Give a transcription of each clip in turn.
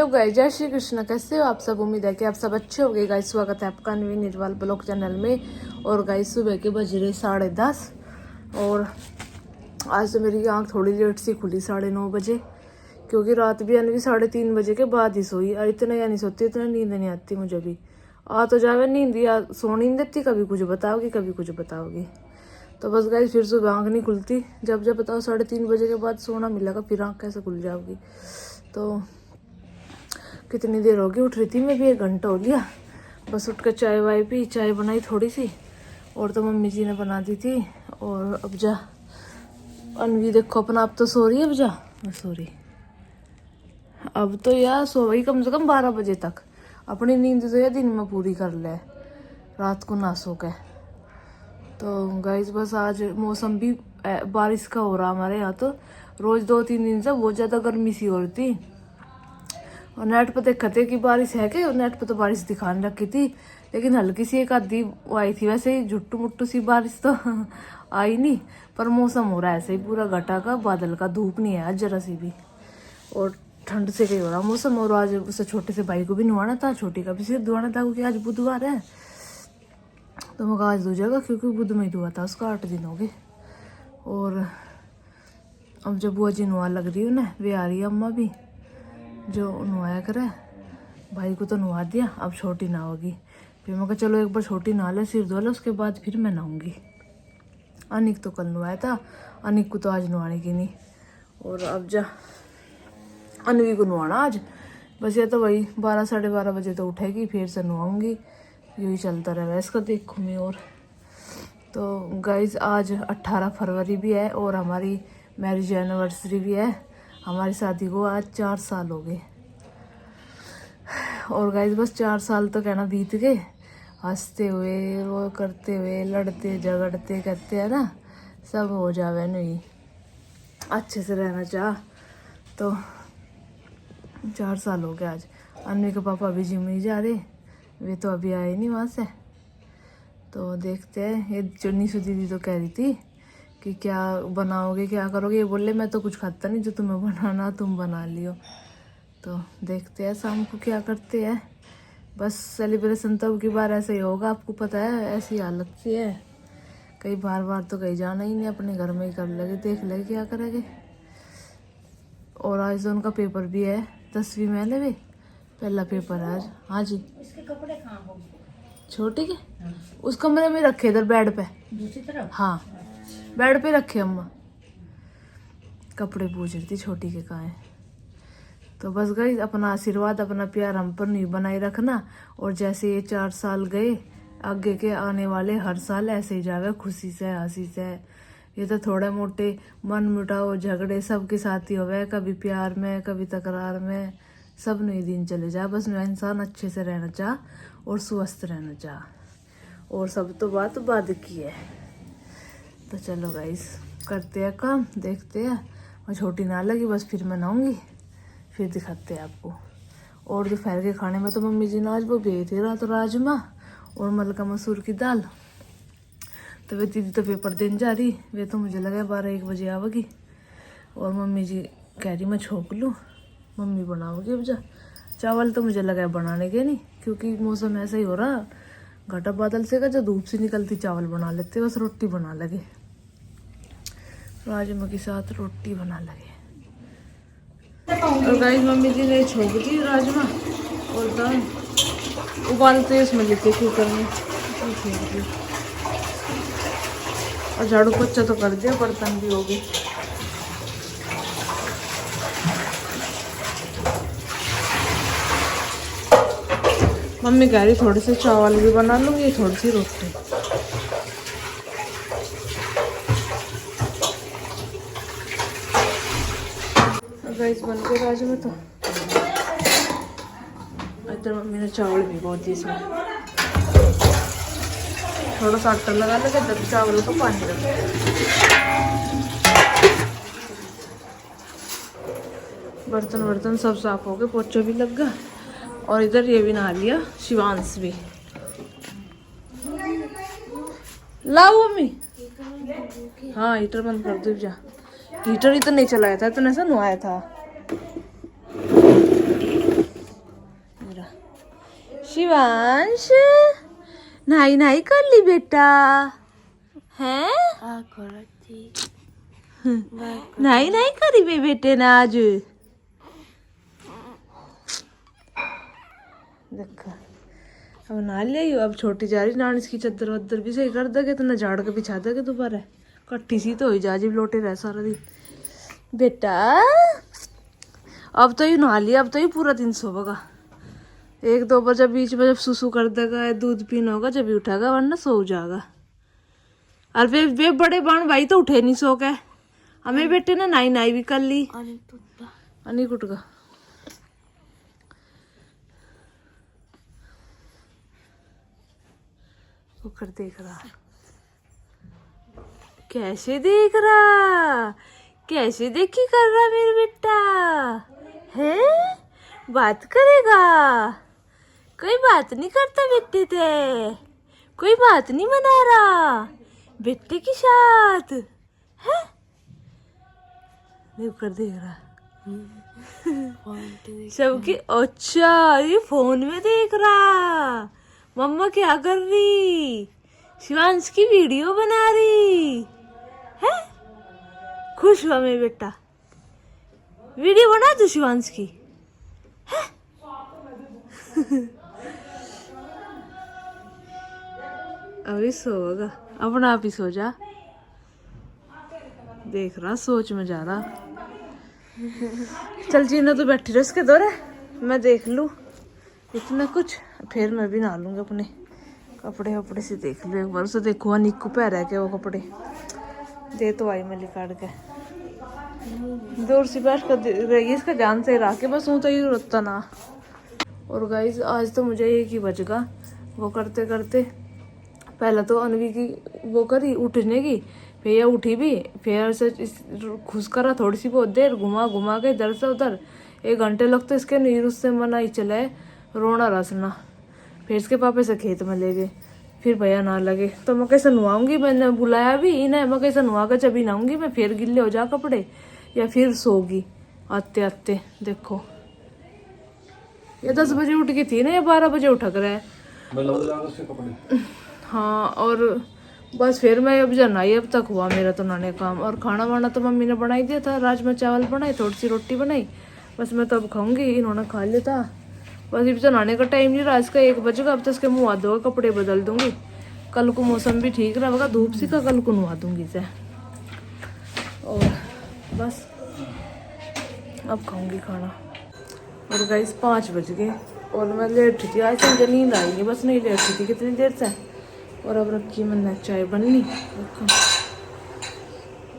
तो गाइस जय श्री कृष्ण, कैसे हो आप सब। उम्मीद है कि आप सब अच्छे हो गए। गाइस स्वागत है आपका नवीन निर्वाल ब्लॉग चैनल में। और गाइस सुबह के बज रहे 10:30 और आज तो मेरी आँख थोड़ी लेट सी खुली 9:30 बजे, क्योंकि रात भी 3:30 बजे के बाद ही सोई। और इतना या नहीं सोती, इतना नींद नहीं आती मुझे भी। आ तो जावे नींद, या सो नहीं देती, कभी कुछ बताओगी कभी कुछ बताओगी। तो बस गाइस फिर सुबह आँख नहीं खुलती। जब बताओ 3:30 बजे के बाद सोना मिलेगा, फिर आँख कैसे खुल जाओगी। तो कितनी देर होगी, उठ रही थी मैं भी, 1 घंटा हो गया। बस उठ कर चाय वाय पी, चाय बनाई थोड़ी सी, और तो मम्मी जी ने बना दी थी। और अब जा अनवी देखो अपना, अब तो सो रही है। अब जा सो रही, अब तो यार सो गई कम से कम 12 बजे तक। अपनी नींद तो यार दिन में पूरी कर ले, रात को ना सो के। तो गाइस बस आज मौसम भी बारिश का हो रहा हमारे यहाँ। तो रोज 2-3 दिन से बहुत ज़्यादा गर्मी सी हो रही थी। और नेट पर देखते थे कि बारिश है कि, नेट पर तो बारिश दिखाने रखी थी, लेकिन हल्की सी एक आधी आई थी। वैसे ही झुट्टू मुट्टू सी बारिश तो आई नहीं, पर मौसम हो रहा है ऐसे ही पूरा घटा का, बादल का, धूप नहीं है आज जरा सी भी। और ठंड से कहीं हो रहा मौसम। और आज उससे छोटे से भाई को भी नहाना था, छोटी का भी सिर धुआना था, क्योंकि आज बुधवार है। तो मैं आज धो जाएगा, क्योंकि बुध में ही धुआ था उसका, 8 दिन हो गए। और अब जब बुआ जी नुआ लग रही है ना, वे आ रही है अम्मा भी, जो नहाया करे। भाई को तो नहा दिया, अब छोटी नहाओगी। फिर मैं कहा चलो एक बार छोटी नहा ले, सिर धो ले, उसके बाद फिर मैं नहाऊंगी। अनिक तो कल नहाया था, अनिक को तो आज नहाने की नहीं। और अब जा अनवी को नहाना आज। बस ये तो वही 12-12:30 बजे तो उठेगी, फिर से नहाऊंगी। यही चलता रहेगा इसका, देखूँ मैं। और तो गाइज आज 18 फरवरी भी है और हमारी मैरिज एनिवर्सरी भी है। हमारी शादी को आज 4 साल हो गए। और गाइज बस 4 साल तो कहना बीत गए, हंसते हुए, वो करते हुए, लड़ते झगड़ते कहते हैं ना, सब हो जावे नहीं, अच्छे से रहना चाह। तो 4 साल हो गए आज। अन्वी के पापा अभी जिम नहीं जा रहे, वे तो अभी आए नहीं वहाँ से। तो देखते हैं। ये चुन्नी सी दीदी तो कह रही थी कि क्या बनाओगे, क्या करोगे। ये बोले मैं तो कुछ खाता नहीं, जो तुम्हें बनाना तुम बना लियो। तो देखते हैं शाम को क्या करते हैं। बस सेलिब्रेशन तो अब की बार ऐसे ही होगा, आपको पता है, ऐसी हालत सी है। कई बार तो कहीं जाना ही नहीं, अपने घर में ही कर लेंगे, देख लेंगे क्या करेंगे। और आज तो उनका पेपर भी है, 10वीं में ले, पहला पेपर है आज। हाँ जी, इसके कपड़े कहाँ हो? छोटी के उस कमरे में रखे, इधर बेड पे। दूसरी तरफ? हाँ बेड पे रखे अम्मा। कपड़े पूछ रही थी छोटी के कहाँ है। तो बस गई, अपना आशीर्वाद, अपना प्यार हम पर नहीं बनाए रखना। और जैसे ये 4 साल गए, आगे के आने वाले हर साल ऐसे ही जावे, खुशी से, हंसी से। ये तो थोड़े मोटे मन मुटाव झगड़े सबके साथ ही होवे, कभी प्यार में, कभी तकरार में, सब नहीं दिन चले जा। बस मैं इंसान अच्छे से रहना चाह और स्वस्थ रहना चाह, और सब तो बात बाद की है। तो चलो गाइस करते हैं काम, देखते हैं। और छोटी ना लगी, बस फिर मैं नहाऊंगी, फिर दिखाते हैं आपको। और दोपहर के खाने में तो मम्मी जी ने आज वो भेजे थे रात, राजमा और मलका मसूर की दाल। तो वे दीदी तो पेपर देने जा रही, वे तो मुझे लगा 12-1 बजे आवेगी। और मम्मी जी कह रही मैं छोंक लूँ, मम्मी बनाओगी अब जा। चावल तो मुझे लगा बनाने के नहीं, क्योंकि मौसम ऐसा ही हो रहा, घटा बादल से का, जो धूप से निकलती चावल बना लेते, बस रोटी बना लगे, राजमा के साथ रोटी बना लगे। और गाइस मम्मी जी ने छोंक दी राजमा और दाल, उबालते इसमें लेते कुकर में, छोंक दी। और झाड़ू पोछा तो कर दिया, बर्तन भी हो गए। मम्मी कह रही थोड़े से चावल भी बना लूंगी, थोड़ी सी रोटी। गाइस बन के राजमा तो इधर मम्मी ने चावल भिगो दिए, इसमें थोड़ा सा आटा लगा लगे, इधर चावल को पानी रख। बर्तन सब साफ हो गए, पोछा भी लग गया। और इधर ये भी नहा लिया, शिवांश भी। लाओ मम्मी, हाँ हीटर बंद कर दो जा। हीटर ही तो नहीं चलाया था, तो ऐसा नहाया था। शिवांश नहाई नहाई कर ली बेटा हैं? नहाई नहाई करी बे बेटे ने आज देखा। अब नहा लिया अब छोटी जा रही नान इसकी चद्दर वद्दर भी सही कर दोगे तो न झाड़ के बिछा दोगे दोबारा कट्ठी सी तो हो जा जी लोटे रह सारा दिन बेटा। अब तो ये नहा लिया अब तो ये पूरा दिन सोएगा 1-2 बजे बीच में जब सुसु कर देगा दूध पीना होगा जब भी उठाएगा वरना सो जाएगा। और वे बड़े बाण भाई तो उठे नहीं सो के हमें बेटे ने नाई नाई भी कर ली अनी कुटगा होकर देख रहा कैसे देख रहा कैसे देखी कर रहा मेरा बेटा है बात करेगा कोई बात नहीं करता बेटे थे कोई बात नहीं मना रहा बेटे के साथ है कर देख रहा सबकी अच्छा ये फोन में देख रहा मम्मा क्या कर रही शिवांश की वीडियो बना रही है खुश हुआ मेरा बेटा वीडियो बना दो शिवांश की है? अभी सोगा अपना आप ही सो जा देख रहा सोच में जा रहा चल जीना तो बैठी रह उसके दौरे मैं देख लूँ इतना कुछ फिर मैं भी नहा लूँगी अपने कपड़े वपड़े से देख लूँ एक बार उसे देखो निक्कू पैर है क्या वो कपड़े दे तो आई मैं काट के दूर से बैठ कर रही इसका ध्यान से रहा के बस हूँ तो ही रोता ना। और गाइज आज तो मुझे एक ही बचगा वो करते करते पहले तो अनवी की वो करी उठने की फिर ये उठी भी फिर से खुश करा थोड़ी सी बहुत देर घुमा घुमा के इधर से उधर 1 घंटे लगते इसके नीर उससे मना ही चले रोना रसना फिर इसके पापा से खेत में ले गए फिर भैया ना लगे तो मैं कैसे नुआऊंगी मैंने बुलाया भी इन्हें मैं कैसे नुआ कर जब ही नहाऊंगी मैं फिर गिल्ले हो जा कपड़े या फिर सोगी आते आते देखो ये 10 बजे उठ गई थी ना या 12 बजे उठक रहा है हाँ और बस फिर मैं अब जाना ही अब तक हुआ मेरा तो नहाने काम और खाना वाना तो मम्मी ने बनाई दिया था राजमा चावल बनाए थोड़ी सी रोटी बनाई बस मैं तो अब खाऊंगी इन्होंने खा लिया था बस अब तो नहाने का टाइम नहीं रहा इसका 1 बजेगा अब तो इसके मुँह हाथ धोगा कपड़े बदल दूंगी कल को मौसम भी ठीक रहेगा धूप सी का कल को नहा दूंगी इसे और बस अब खाऊंगी खाना। और गाइस 5 बज गए और मैं लेट थी आज मुझे नींद आएगी बस नहीं लेट थी कितनी देर से और अब रखी मैंने चाय बननी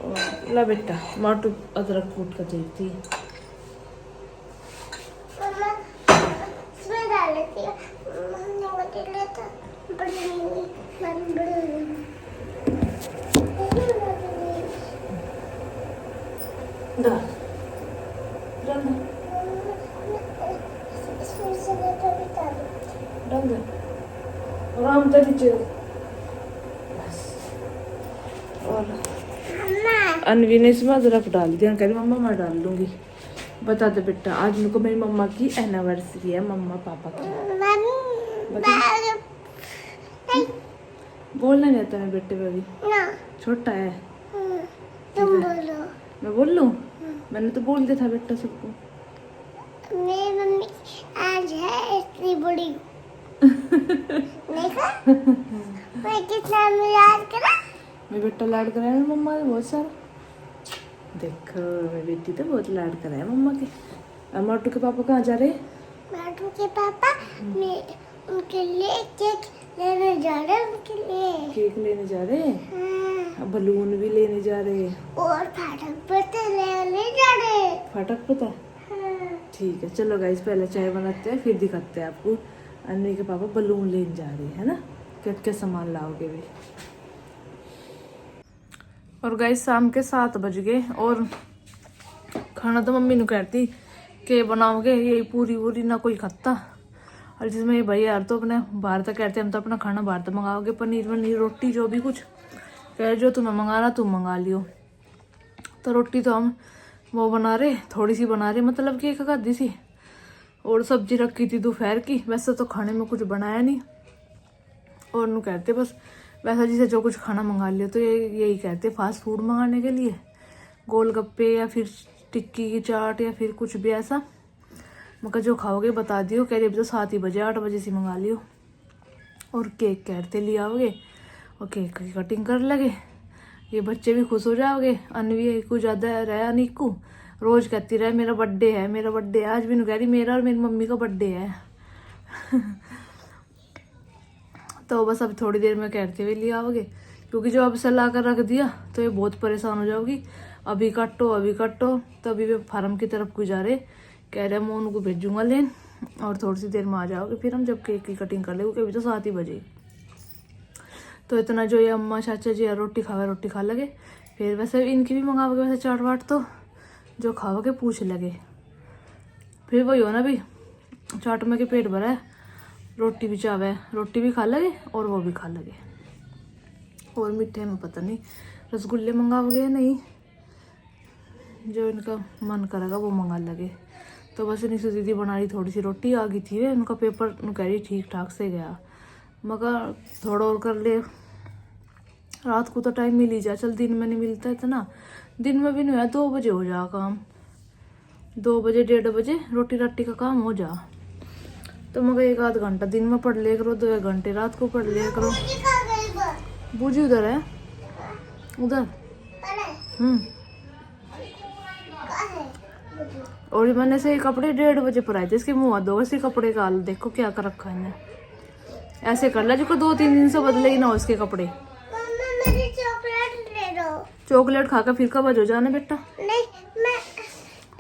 और ला बेटा माटू अदरक कूट कर देती आराम से नीचे और अनवी ने इसमें अदरक डाल दिया कह रही मम्मा मैं डाल दूंगी बता दे बेटा आज मेरे को मेरी मम्मा की एनिवर्सरी है मम्मा पापा की बोलना नहीं आता मैं बेटे पे भी छोटा है तुम बोलो मैं बोल लूं मैंने तो बोल दिया था बेटा सबको मेरी मम्मी आज है इतनी बड़ी देखा मैं कितना याद करा मैं बेटा लाड कराया ना मम्मा ने बहुत सारा देखो मेरी बेटी तो बहुत लाड कराया मम्मा के। माटू के पापा कहाँ जा रहे माटू के पापा मैं उनके लिए केक लेने जा रहे हैं उनके लिए केक लेने जा रहे हैं बलून भी लेने जा रहे हैं और फाटक पत्ते लेने जा रहे हैं फाटक पता ठीक है चलो गाइस पहले चाय बनाते हैं फिर दिखाते हैं आपको अन्वी के पापा बलून लेने जा रहे हैं ना क्या क्या सामान लाओगे भी। और गाइस शाम के 7 बज गए और खाना तो मम्मी ने कहती कि बनाओगे यही पूरी वूरी ना कोई खाता और जिसमें ये भाई यार तो अपने बाहर तक कहते हम तो अपना खाना बाहर तक मंगाओगे पनीर वनीर रोटी जो भी कुछ कह जो तुम्हें मंगाना तुम मंगा लियो तो रोटी तो हम वो बना रहे थोड़ी सी बना रहे मतलब कि एक आधी सी और सब्जी रखी थी दोपहर की, वैसे तो खाने में कुछ बनाया नहीं। और नु कहते बस वैसा जिसे जो कुछ खाना मंगा लिया, तो यही कहते फास्ट फूड मंगाने के लिए, गोलगप्पे या फिर टिक्की की चाट या फिर कुछ भी ऐसा। मगर जो खाओगे बता दियो, कह रही अभी तो 7 ही बजे 8 बजे से मंगा लियो। और केक कहते ले आओगे और केक की कटिंग कर लगे, ये बच्चे भी खुश हो जाओगे। अनवी को ज़्यादा रहा निक्कू, रोज कहती रहे मेरा बर्थडे है मेरा बर्थडे है। आज भी कह रही मेरा और मेरी मम्मी का बर्थडे है। तो बस अब थोड़ी देर में कहते हुए ले आओगे, क्योंकि जो अब से ला कर रख दिया तो ये बहुत परेशान हो जाओगी। अभी काटो। तो अभी वे फार्म की तरफ को जा रहे, कह रहे मैं उनको भेजूंगा लेन, और थोड़ी सी देर में आ जाओगे फिर हम जब केक की कटिंग कर ले, क्योंकि अभी तो 7 ही बजे। तो इतना जो ये अम्मा चाचा जी रोटी खा लगे। फिर वैसे इनकी भी मंगाओगे वैसे चाट वाट, तो जो खाओगे पूछ लगे। फिर वही हो ना भी, चाट में के पेट भरा है, रोटी भी चावे, रोटी भी खा लगे और वो भी खा लगे। और मीठे में पता नहीं रसगुल्ले मंगाओगे या नहीं, जो इनका मन करेगा वो मंगा लगे। तो बस निशु दीदी बना रही थोड़ी सी रोटी, आ गई थी वे, उनका पेपर कह रही ठीक ठाक से गया, मगर थोड़ा और कर ले। रात को तो टाइम मिल ही जा, चल दिन में नहीं मिलता इतना, दिन में भी नहीं है, 2 बजे हो जा काम, 2 बजे 1:30 बजे रोटी राटी का काम हो जा। तो मगर 1 आध घंटा दिन में पढ़ लिया करो, 2 घंटे रात को पढ़ लिया करो। बूझी उधर है, उधर। और मैंने से कपड़े 1:30 बजे पर आए थे, इसके मुँह दो इसी कपड़े का हाल देखो क्या कर रखा है। ऐसे कर ला जो 2-3 दिन से बदले ही ना हो इसके कपड़े। चॉकलेट खाकर फिर कब हो जाना बेटा? नहीं, मैं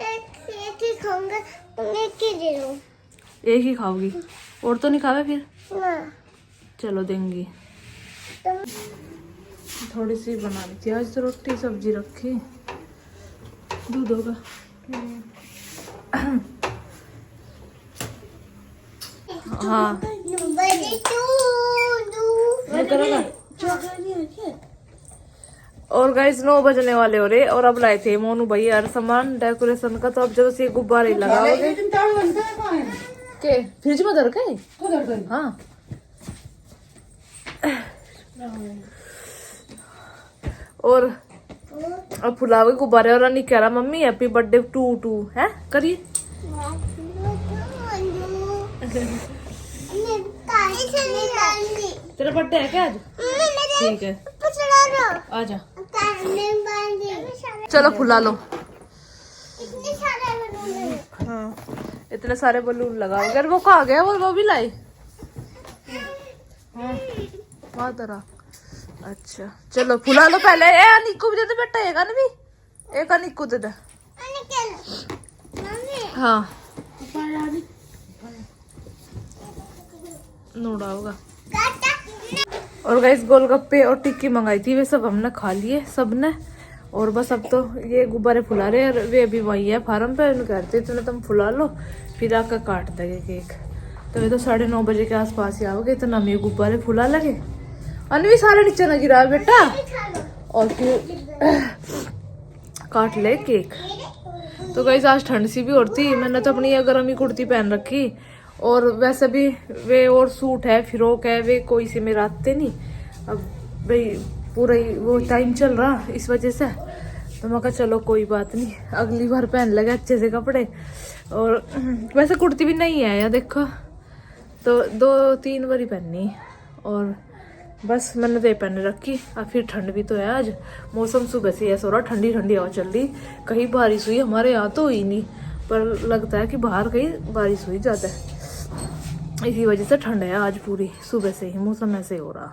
एक ही खाऊंगा, तुम एक ही दे दो। एक ही खाओगी और तो नहीं खावे फिर? ना। चलो देंगी। थोड़ी सी बना ली थी आज तो रोटी, सब्जी रखी, दूध होगा। हाँ और गाइस 9 बजने वाले हो रहे, और अब लाए थे मोनू भैया यार सामान डेकोरेशन का। तो अब जब से गुब्बारे लगाओगे के फ्रिज में धर के, हाँ और अब फुलाओगे गुब्बारे। और नहीं कह रहा मम्मी हैप्पी बर्थडे टू है, करिए। तेरा बर्थडे है क्या आज? ठीक है आजा, चलो फुला लो। हाँ इतने सारे बलून लगाओ। अगर वो कहाँ गया, वो भी लाए। हाँ वहाँ तरह। अच्छा चलो फुला लो पहले। ए निक्कू भी दे दे बेटा, एक ना भी, एक निक्कू दे दे। हाँ नोड़ा होगा। और गाइस गोलगप्पे और टिक्की मंगाई थी, वे सब हमने खा लिए सबने। और बस अब तो ये गुब्बारे फुला रहे हैं, वे अभी वही है फार्म पे, कहते इतने तुम फुला लो फिर आकर काट देंगे केक। तो ये तो 9:30 बजे के आसपास ही आओगे, तो हम ये गुब्बारे फुला लगे। अनवी सारे नीचे न गिरा बेटा, और फिर काट ले केक। तो गाइस आज ठंड सी भी होती, मैंने तो अपनी गर्म ही कुर्ती पहन रखी। और वैसे भी वे और सूट है फ्रॉक है, वे कोई से मेरे आते नहीं। अब भाई पूरा ही वो टाइम चल रहा इस वजह से, तो मैं कहा चलो कोई बात नहीं, अगली बार पहन लगे अच्छे से कपड़े। और वैसे कुर्ती भी नहीं है यार देखो, तो 2-3 बार ही पहनी। और बस मैंने तो ये पहन रखी। अब फिर ठंड भी तो है आज, मौसम सुबह से ऐसा हो रहा, ठंडी ठंडी हवा चल रही। कहीं बारिश हुई हमारे यहाँ तो हुई नहीं, पर लगता है कि बाहर कहीं बारिश हुई ज़्यादा, इसी वजह से ठंड है आज पूरी सुबह से ही, मौसम ऐसे हो रहा।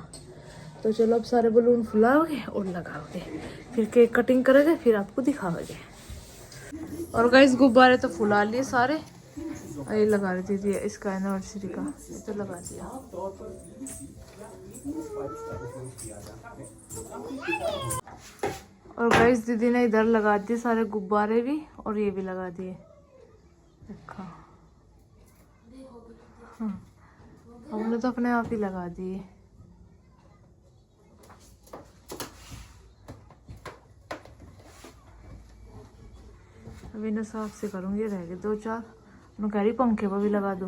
तो चलो अब सारे बलून फुलाओगे और लगाओगे, फिर केक कटिंग करोगे, फिर आपको दिखाओगे। और गाइस गुब्बारे तो फुला लिए सारे, ये लगा रही थी इसका एनिवर्सरी का, ये तो लगा दिया। और गाइस दीदी ने इधर लगा दिए सारे गुब्बारे भी, और ये भी लगा दिए देखा। हाँ हमने तो अपने आप ही लगा दिए। अभी ना साफ से करूँगी, रह गए 2-4, मैं कह रही पंखे पर भी लगा दो,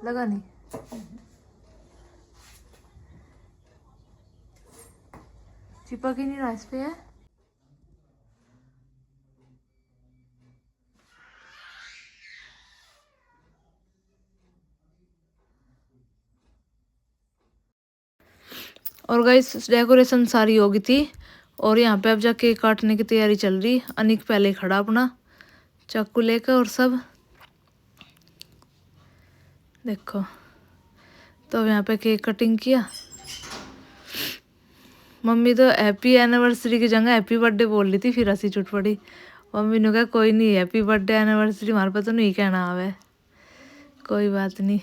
लगा नहीं। चिपक ही नहीं रहा इस पे है। और गाइस डेकोरेशन सारी हो गई थी और यहाँ पे अब जा केक काटने की तैयारी चल रही। अनिक पहले खड़ा अपना चाकू लेकर और सब देखो। तो अब यहाँ पे केक कटिंग किया। मम्मी तो हैप्पी एनिवर्सरी की जगह हैप्पी बर्थडे बोल रही थी, फिर हंसी छूट पड़ी। मम्मी ने कहा कोई नहीं, हैप्पी बर्थडे एनिवर्सरी हमारे पास तो नहीं कहना आवे, कोई बात नहीं।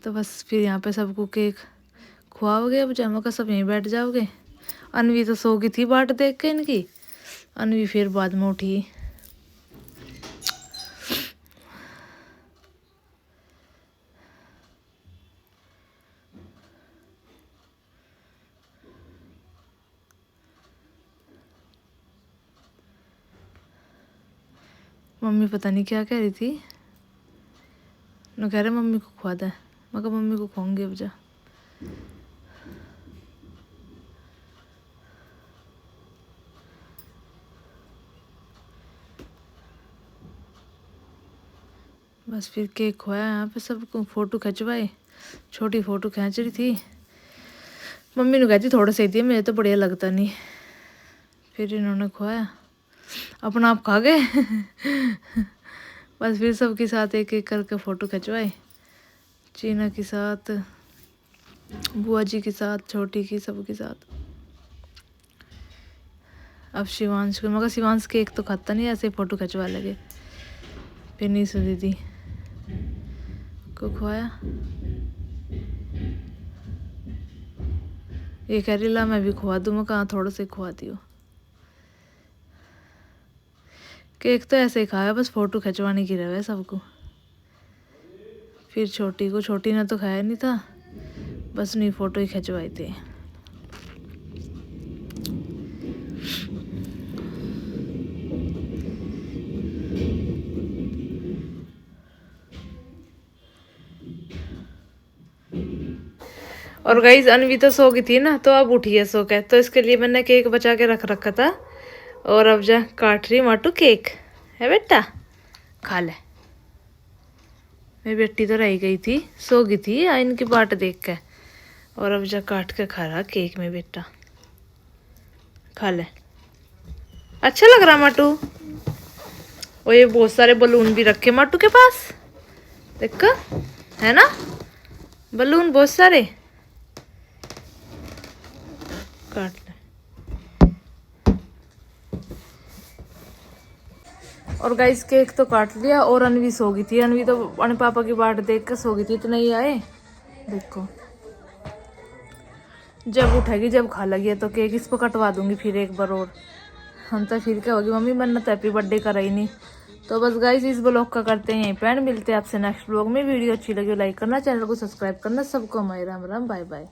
तो बस फिर यहाँ पे सबको केक खुआओगे। अब जमा का सब यहीं बैठ जाओगे। अनवी तो सो गई थी बाट देख के इनकी। अनवी फिर बाद में उठी। मम्मी पता नहीं क्या कह रही थी, न कह रहे मम्मी को खुआ दे। मैं कहा मम्मी को खुआऊंगी अब जा। बस फिर केक खुआया, यहाँ पे सबको फोटो खिंचवाए। छोटी फोटो खींच रही थी। मम्मी ने कहती थोड़ा सा ही दिया, मुझे तो बढ़िया लगता नहीं। फिर इन्होंने खुआया, अपना आप खा गए। बस फिर सबके साथ एक एक करके फ़ोटो खिंचवाए। चीना के साथ, बुआ जी के साथ, छोटी की, सबके साथ। अब शिवांश को, मगर शिवांश केक तो खाता नहीं, ऐसे फ़ोटो खिंचवा लगे। फिर नीसू दीदी को खुआया। ये कह रही ला मैं भी खुआ दूँ। मैं कहाँ, थोड़ा से खुआ दियो। केक तो ऐसे ही खाया, बस फ़ोटो खिंचवाने की रहे सबको। फिर छोटी को, छोटी ने तो खाया नहीं था, बस नहीं फ़ोटो ही खिंचवाए थे। और गाइस अनवी तो सो गई थी ना, तो अब उठी है सो के, तो इसके लिए मैंने केक बचा के रख रखा था। और अब जा काट रही माटू केक। है बेटा, खा ले। मेरी बेटी तो रह गई थी, सो गई थी इनकी बाट देख के। और अब जा काट के खा रहा केक में बेटा, खा ले। अच्छा लग रहा माटू। और ये बहुत सारे बलून भी रखे माटू के पास, देख है ना, बलून बहुत सारे। काट ले। और गाइस केक तो काट लिया और अनवी सो गई थी। अनवी तो अपने पापा की बाट देख कर सो गई थी, इतना ही आए। देखो जब उठेगी, जब खा लगी तो केक इस पर कटवा दूंगी फिर एक बार और। हम तो फिर क्या होगी, मम्मी मैंने तो हैप्पी बर्थडे करा ही नहीं। तो बस गाइस इस ब्लॉग का करते हैं यहीं पे एंड। मिलते हैं आपसे नेक्स्ट ब्लॉग में। वीडियो अच्छी लगी लाइक करना, चैनल को सब्सक्राइब करना। सबको हमारे राम राम, बाय बाय।